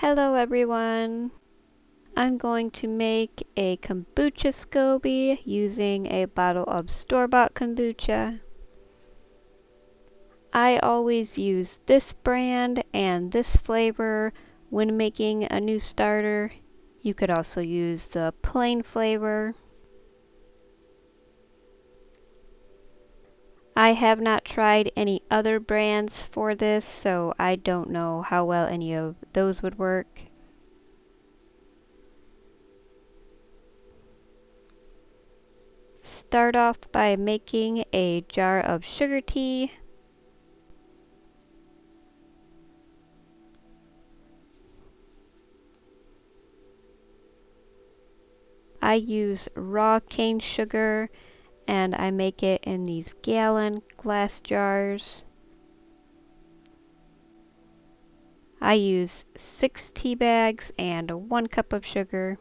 Hello everyone! I'm going to make a Kombucha SCOBY using a bottle of store-bought kombucha. I always use this brand and this flavor when making a new starter. You could also use the plain flavor. I have not tried any other brands for this, so I don't know how well any of those would work. Start off by making a jar of sugar tea. I use raw cane sugar and I make it in these gallon glass jars. I use 6 tea bags and 1 cup of sugar.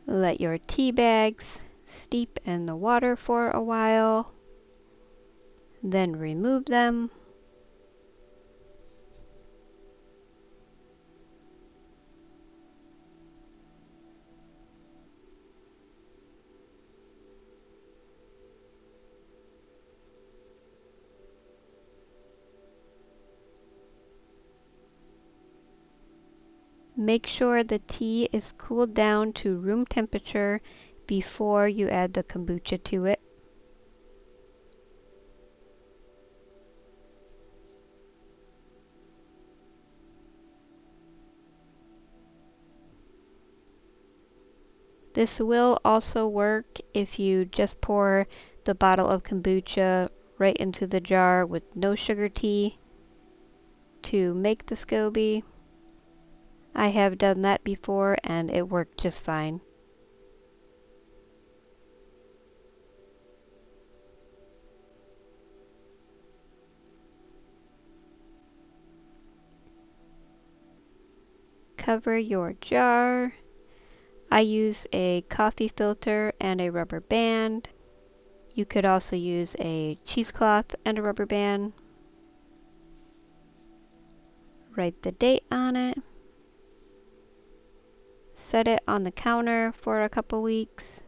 Let your tea bags steep in the water for a while, then remove them. Make sure the tea is cooled down to room temperature before you add the kombucha to it. This will also work if you just pour the bottle of kombucha right into the jar with no sugar tea to make the SCOBY. I have done that before and it worked just fine. Cover your jar. I use a coffee filter and a rubber band. You could also use a cheesecloth and a rubber band. Write the date on it. Set it on the counter for a couple weeks.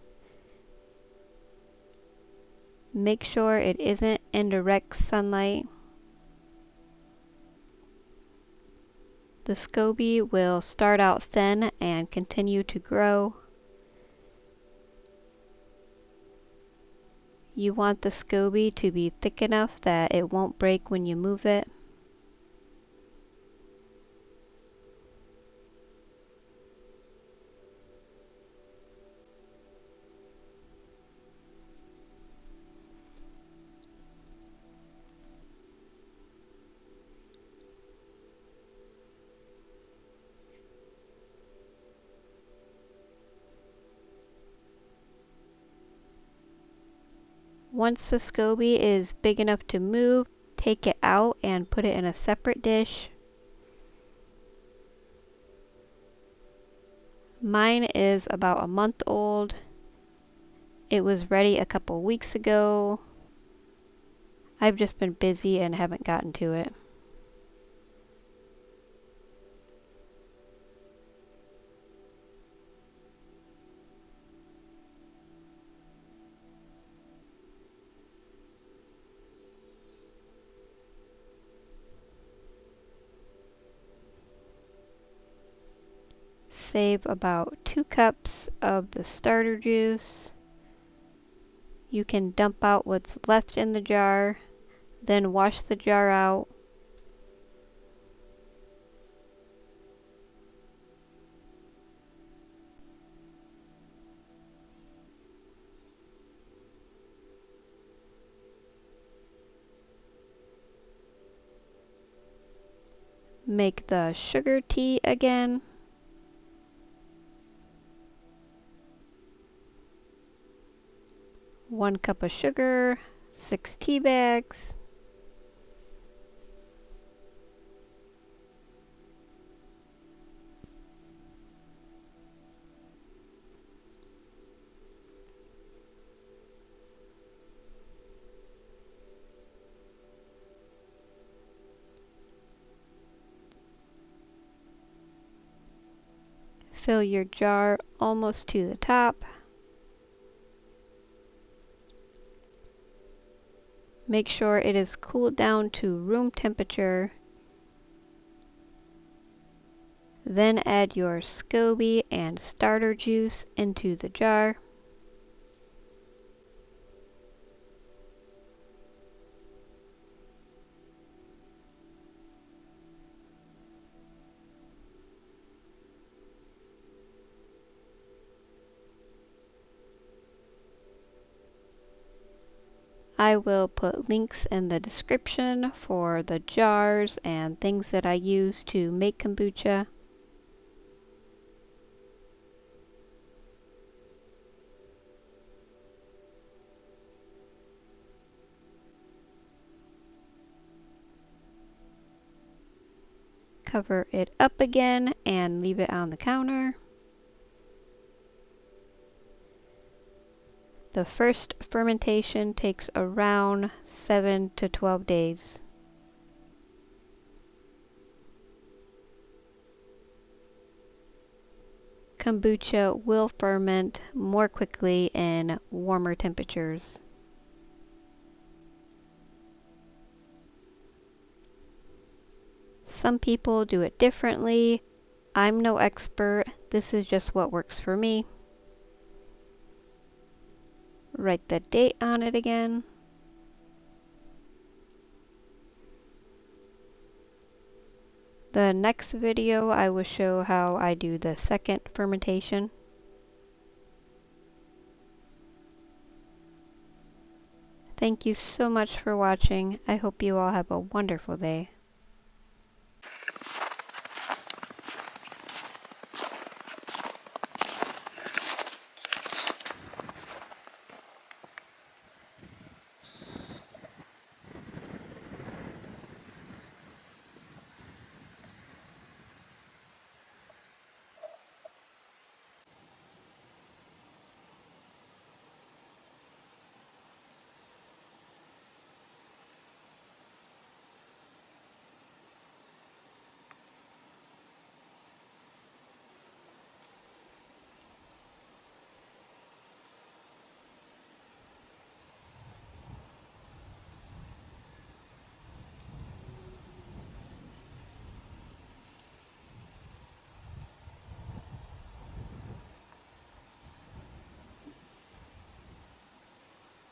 Make sure it isn't in direct sunlight. The SCOBY will start out thin and continue to grow. You want the SCOBY to be thick enough that it won't break when you move it. Once the SCOBY is big enough to move, take it out and put it in a separate dish. Mine is about a month old. It was ready a couple weeks ago. I've just been busy and haven't gotten to it. Save about 2 cups of the starter juice. You can dump out what's left in the jar, then wash the jar out. Make the sugar tea again. One cup of sugar, 6 tea bags. Fill your jar almost to the top. Make sure it is cooled down to room temperature. Then add your SCOBY and starter juice into the jar. I will put links in the description for the jars and things that I use to make kombucha. Cover it up again and leave it on the counter. The first fermentation takes around 7 to 12 days. Kombucha will ferment more quickly in warmer temperatures. Some people do it differently. I'm no expert. This is just what works for me. Write the date on it again. The next video I will show how I do the second fermentation. Thank you so much for watching. I hope you all have a wonderful day.